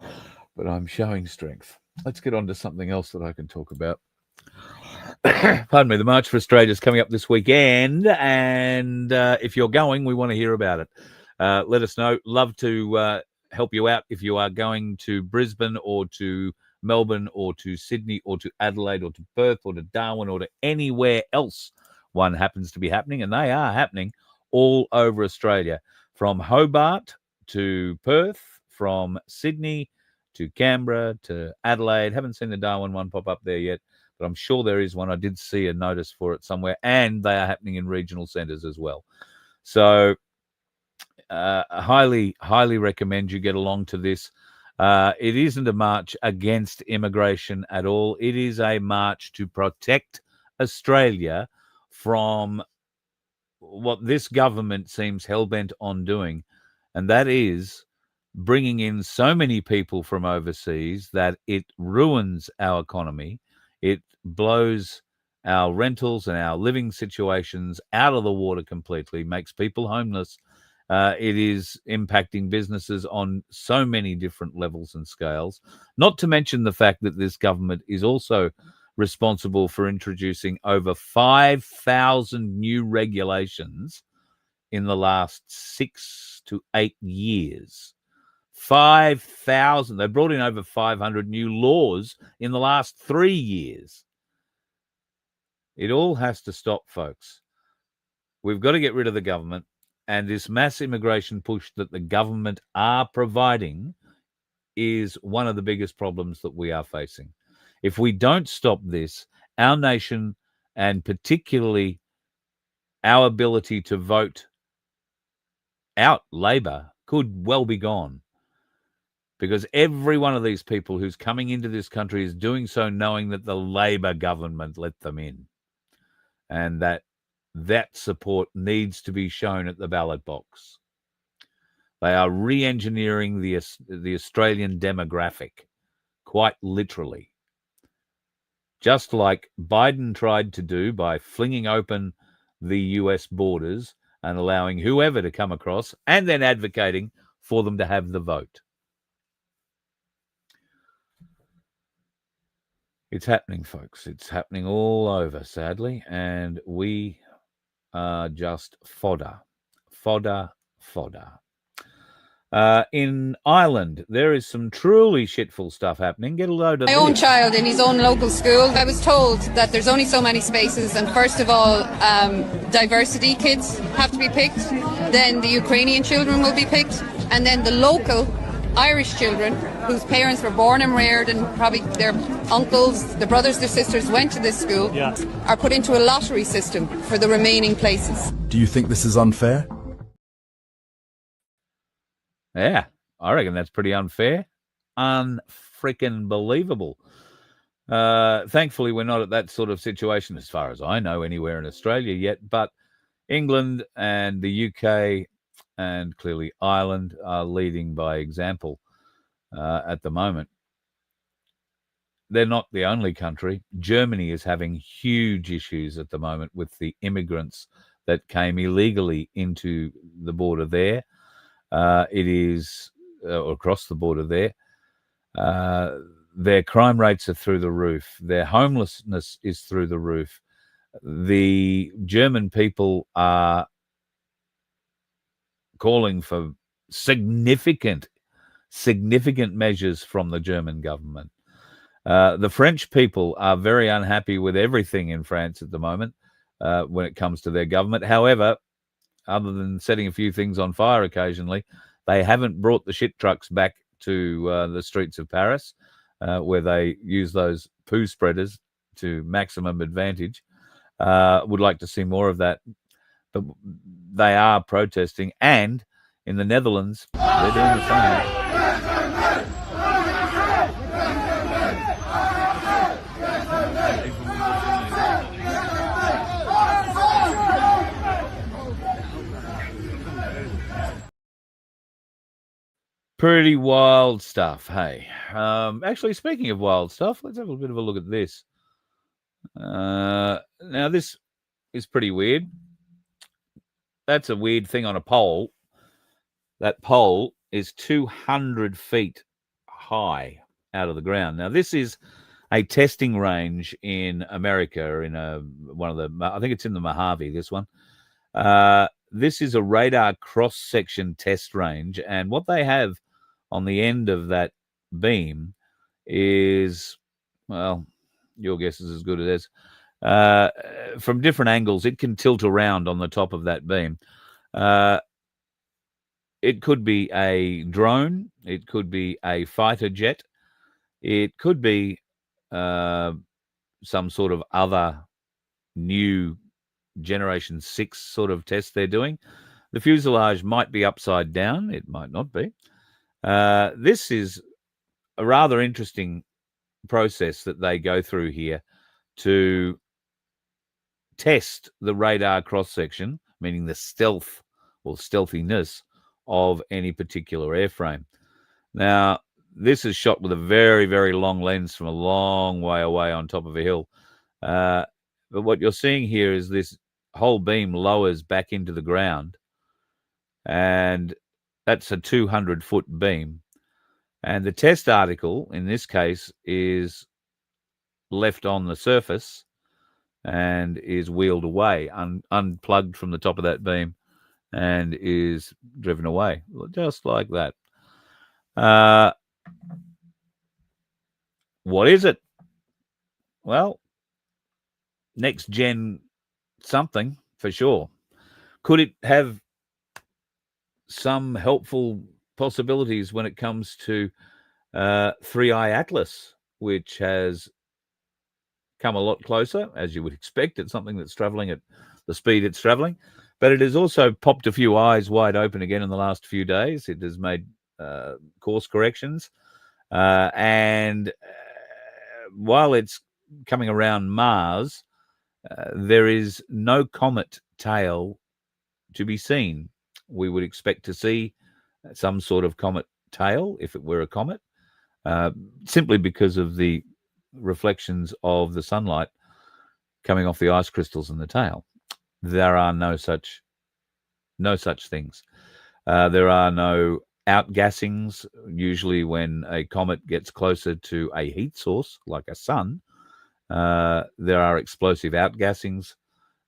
I'm showing strength. Let's get on to something else that I can talk about. Pardon me, the March for Australia is coming up this weekend, and if you're going, we want to hear about it. Let us know. Love to help you out if you are going to Brisbane or to Melbourne or to Sydney or to Adelaide or to Perth or to Darwin or to anywhere else one happens to be happening, and they are happening all over Australia, from Hobart to Perth, from Sydney to Canberra to Adelaide. Haven't seen the Darwin one pop up there yet, but I'm sure there is one. I did see a notice for it somewhere, and they are happening in regional centres as well. So highly recommend you get along to this. It isn't a march against immigration at all. It is a march to protect Australia from what this government seems hell-bent on doing, and that is bringing in so many people from overseas that it ruins our economy. It blows our rentals and our living situations out of the water completely, makes people homeless. It is impacting businesses on so many different levels and scales, not to mention the fact that this government is also responsible for introducing over 5,000 new regulations in the last 6 to 8 years. 5,000. They brought in over 500 new laws in the last 3 years. It all has to stop, folks. We've got to get rid of the government, and this mass immigration push that the government are providing is one of the biggest problems that we are facing. If we don't stop this, our nation, and particularly our ability to vote out Labor, could well be gone. Because every one of these people who's coming into this country is doing so knowing that the Labor government let them in, and that support needs to be shown at the ballot box. They are re-engineering the Australian demographic, quite literally. Just like Biden tried to do by flinging open the US borders and allowing whoever to come across, and then advocating for them to have the vote. It's happening, folks. It's happening all over, sadly, and we are just fodder. In Ireland, there is some truly shitful stuff happening. Get a load of My own child in his own local school, I was told that there's only so many spaces, and first of all, diversity kids have to be picked, then the Ukrainian children will be picked, and then the local Irish children whose parents were born and reared, and probably their uncles, their brothers, their sisters went to this school, are put into a lottery system for the remaining places. Do you think this is unfair? Yeah, I reckon that's pretty unfair. Unfreaking believable. Thankfully, we're not at that sort of situation, as far as I know, anywhere in Australia yet. But England and the UK and clearly Ireland are leading by example at the moment. They're not the only country. Germany is having huge issues at the moment with the immigrants that came illegally into the border there. It is across the border there. Their crime rates are through the roof. Their homelessness is through the roof. The German people are calling for significant measures from the German government. The French people are very unhappy with everything in France at the moment when it comes to their government. However, other than setting a few things on fire occasionally, they haven't brought the shit trucks back to the streets of Paris, where they use those poo spreaders to maximum advantage. Would like to see more of that. But they are protesting, and in the Netherlands, they're doing the same. Pretty wild stuff, hey. Actually, speaking of wild stuff, let's have a bit of a look at this. Now, this is pretty weird. That's a weird thing on a pole. That pole is 200 feet high out of the ground. Now, this is a testing range in America, in one of the, I think it's in the Mojave, this one. This is a radar cross-section test range, and what they have on the end of that beam is, well, your guess is as good as theirs. From different angles, it can tilt around on the top of that beam. It could be a drone. It could be a fighter jet. It could be some sort of other new Generation 6 sort of test they're doing. The fuselage might be upside down. It might not be. This is a rather interesting process that they go through here to test the radar cross-section, meaning the stealth or stealthiness of any particular airframe. Now, this is shot with a very, very long lens from a long way away on top of a hill. But what you're seeing here is this whole beam lowers back into the ground, and that's a 200-foot beam. And the test article, in this case, is left on the surface and is wheeled away, unplugged from the top of that beam, and is driven away, just like that. What is it? Well, next gen something for sure. Could it have some helpful possibilities when it comes to 3i Atlas, which has come a lot closer, as you would expect? It's something that's traveling at the speed it's traveling, but it has also popped a few eyes wide open again in the last few days. It has made course corrections, and while it's coming around Mars, there is no comet tail to be seen. We would expect to see some sort of comet tail if it were a comet, simply because of the reflections of the sunlight coming off the ice crystals in the tail. There are no such things. There are no outgassings. Usually when a comet gets closer to a heat source like a sun, there are explosive outgassings.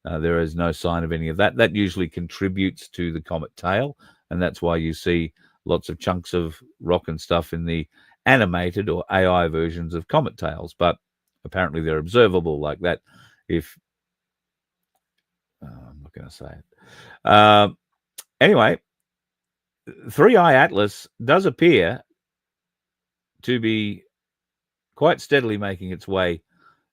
There is no sign of any of that. That usually contributes to the comet tail, and that's why you see lots of chunks of rock and stuff in the animated or AI versions of comet tails. But apparently they're observable like that. If I'm not going to say it. Anyway, 3i Atlas does appear to be quite steadily making its way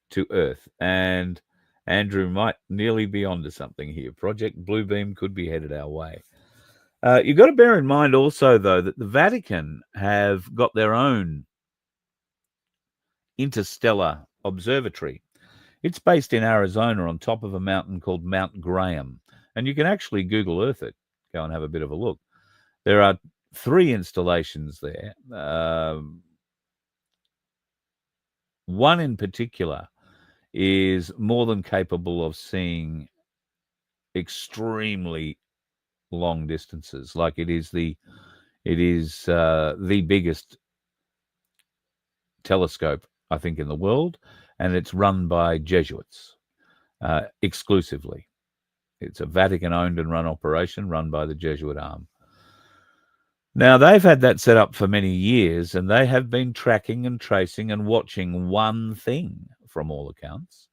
to Earth, and Andrew might nearly be onto something here. Project Bluebeam could be headed our way. You've got to bear in mind also, though, that the Vatican have got their own interstellar observatory. It's based in Arizona on top of a mountain called Mount Graham, and you can actually Google Earth it. Go and have a bit of a look. There are 3 installations there. One in particular is more than capable of seeing extremely long distances. Like it is the biggest telescope, I think, in the world, and it's run by Jesuits exclusively. It's a Vatican-owned and run operation run by the Jesuit arm. Now, they've had that set up for many years, and they have been tracking and tracing and watching one thing from all accounts.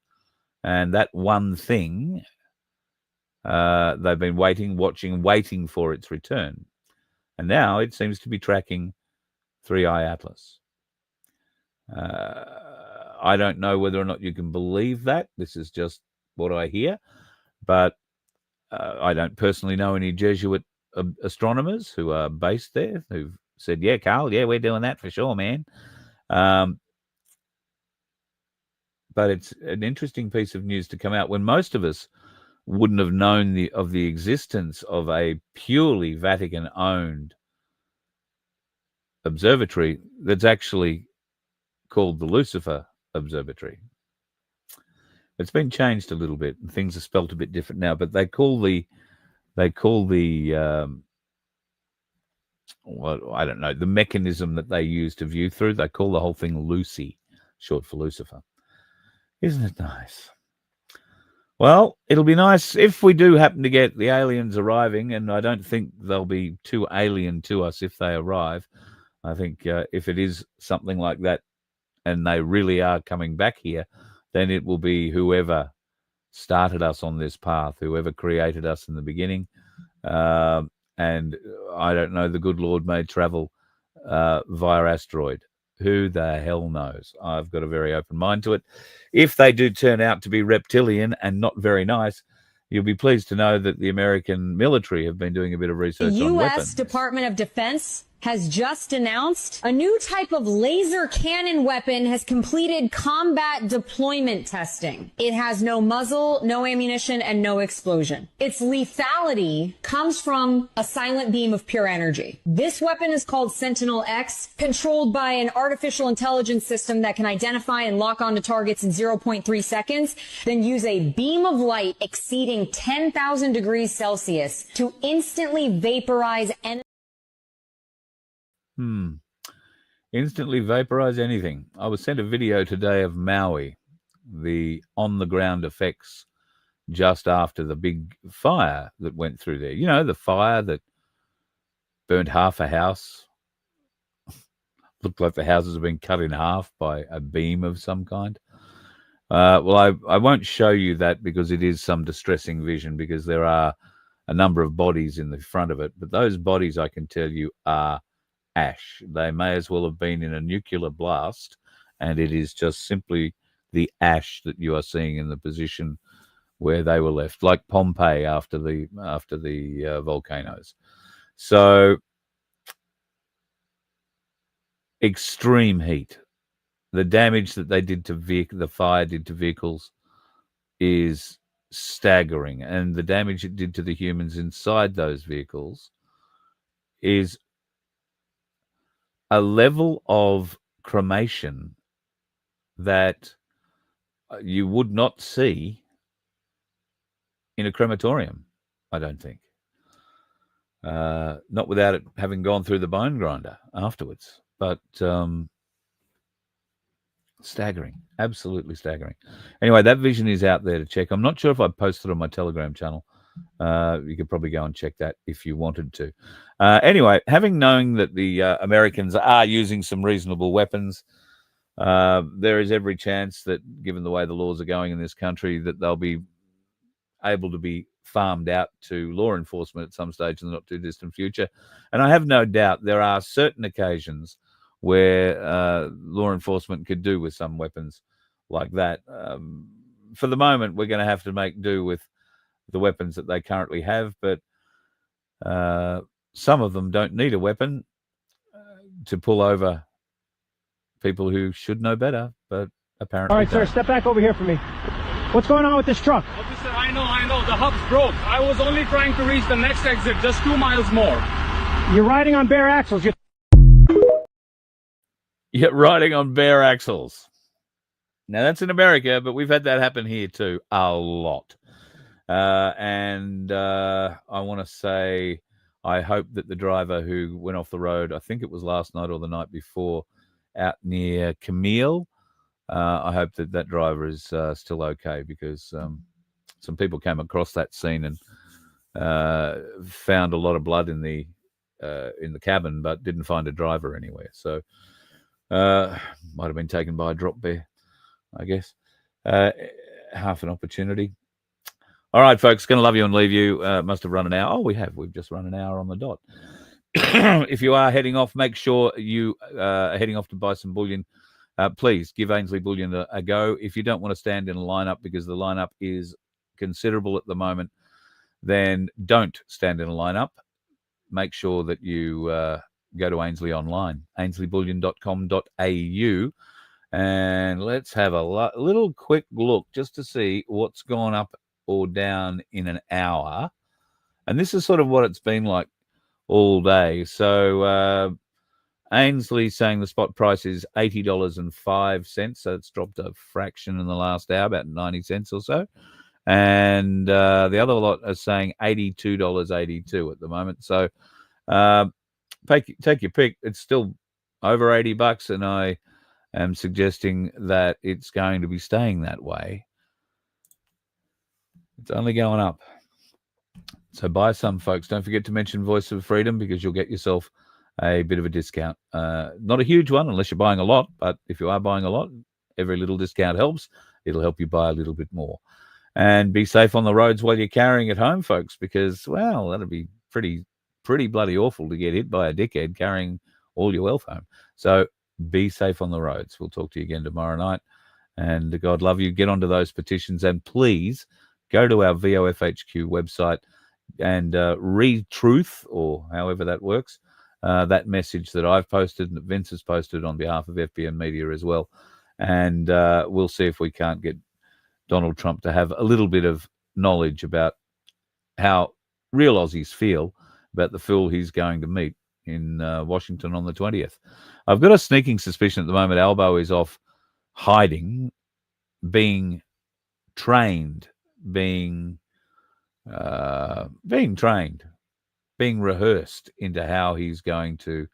And that one thing They've been waiting for its return. And now it seems to be tracking 3i Atlas. I don't know whether or not you can believe that. This is just what I hear. But I don't personally know any Jesuit astronomers who are based there who've said, yeah, Carl, yeah, we're doing that for sure, man. But it's an interesting piece of news to come out when most of us wouldn't have known of the existence of a purely Vatican-owned observatory that's actually called the Lucifer Observatory. It's been changed a little bit and things are spelt a bit different now, but they call the well, I don't know, the mechanism that they use to view through, they call the whole thing Lucy, short for Lucifer. Isn't it nice? Well, it'll be nice if we do happen to get the aliens arriving, and I don't think they'll be too alien to us if they arrive. I think if it is something like that and they really are coming back here, then it will be whoever started us on this path, whoever created us in the beginning. And I don't know, the good Lord may travel via asteroid. Who the hell knows? I've got a very open mind to it. If they do turn out to be reptilian and not very nice, you'll be pleased to know that the American military have been doing a bit of research on weapons. U.S. Department of Defense has just announced a new type of laser cannon weapon has completed combat deployment testing. It has no muzzle, no ammunition, and no explosion. Its lethality comes from a silent beam of pure energy. This weapon is called Sentinel-X, controlled by an artificial intelligence system that can identify and lock onto targets in 0.3 seconds, then use a beam of light exceeding 10,000 degrees Celsius to instantly vaporize enemy. Instantly vaporize anything. I was sent a video today of Maui, the on-the-ground effects just after the big fire that went through there. You know, the fire that burnt half a house. Looked like the houses have been cut in half by a beam of some kind. Well, I won't show you that because it is some distressing vision, because there are a number of bodies in the front of it. But those bodies, I can tell you, are ash. They may as well have been in a nuclear blast, and it is just simply the ash that you are seeing in the position where they were left, like Pompeii after the volcanoes. So extreme heat. The damage that they did to the fire did to vehicles is staggering, and the damage it did to the humans inside those vehicles is a level of cremation that you would not see in a crematorium, I don't think. Not without it having gone through the bone grinder afterwards. But staggering, absolutely staggering. Anyway, that vision is out there to check. I'm not sure if I posted on my Telegram channel. You could probably go and check that if you wanted to. Anyway, having known that the Americans are using some reasonable weapons, there is every chance that, given the way the laws are going in this country, that they'll be able to be farmed out to law enforcement at some stage in the not too distant future. And I have no doubt there are certain occasions where law enforcement could do with some weapons like that. For the moment, we're going to have to make do with the weapons that they currently have, but some of them don't need a weapon to pull over people who should know better, but apparently All right, don't. sir, step back over here for me. What's going on with this truck? Officer, I know, the hub's broke. I was only trying to reach the next exit, just 2 miles more. You're riding on bare axles. You're riding on bare axles. Now, that's in America, but we've had that happen here too, a lot. And I want to say, I hope that the driver who went off the road, I think it was last night or the night before, out near Camille, I hope that that driver is still okay, because some people came across that scene and found a lot of blood in the cabin, but didn't find a driver anywhere. So might have been taken by a drop bear, I guess. Half an opportunity. All right, folks, going to love you and leave you. Must have run an hour. Oh, we have. We've just run an hour on the dot. If you are heading off, make sure you are heading off to buy some bullion. Please give Ainsley Bullion a go. If you don't want to stand in a lineup because the lineup is considerable at the moment, then don't stand in a lineup. Make sure that you go to Ainsley online, ainsley.bullion.com.au, and let's have a little quick look just to see what's gone up or down in an hour. And this is sort of what it's been like all day. So Ainsley saying the spot price is $80.05. So it's dropped a fraction in the last hour, about 90 cents or so. And the other lot are saying $82.82 at the moment. So take your pick. It's still over $80, and I am suggesting that it's going to be staying that way. It's only going up. So buy some, folks. Don't forget to mention Voice of Freedom because you'll get yourself a bit of a discount. Not a huge one unless you're buying a lot, but if you are buying a lot, every little discount helps. It'll help you buy a little bit more. And be safe on the roads while you're carrying it home, folks, because, well, that'll be pretty bloody awful to get hit by a dickhead carrying all your wealth home. So be safe on the roads. We'll talk to you again tomorrow night. And God love you. Get onto those petitions and please go to our VOFHQ website and read truth, or however that works, that message that I've posted and that Vince has posted on behalf of FBN Media as well. And we'll see if we can't get Donald Trump to have a little bit of knowledge about how real Aussies feel about the fool he's going to meet in Washington on the 20th. I've got a sneaking suspicion at the moment Albo is off hiding, being trained, being rehearsed into how he's going to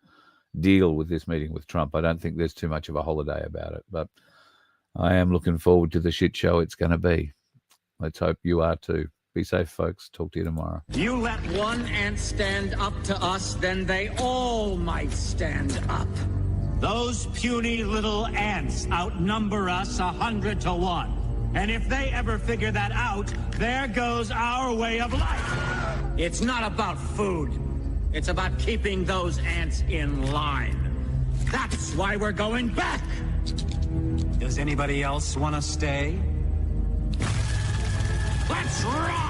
deal with this meeting with Trump. I don't think there's too much of a holiday about it, but I am looking forward to the shit show it's going to be. Let's hope you are too. Be safe, folks. Talk to you tomorrow. You let one ant stand up to us, then they all might stand up. Those puny little ants outnumber us 100 to 1. And if they ever figure that out, there goes our way of life. It's not about food. It's about keeping those ants in line. That's why we're going back. Does anybody else want to stay? Let's rock!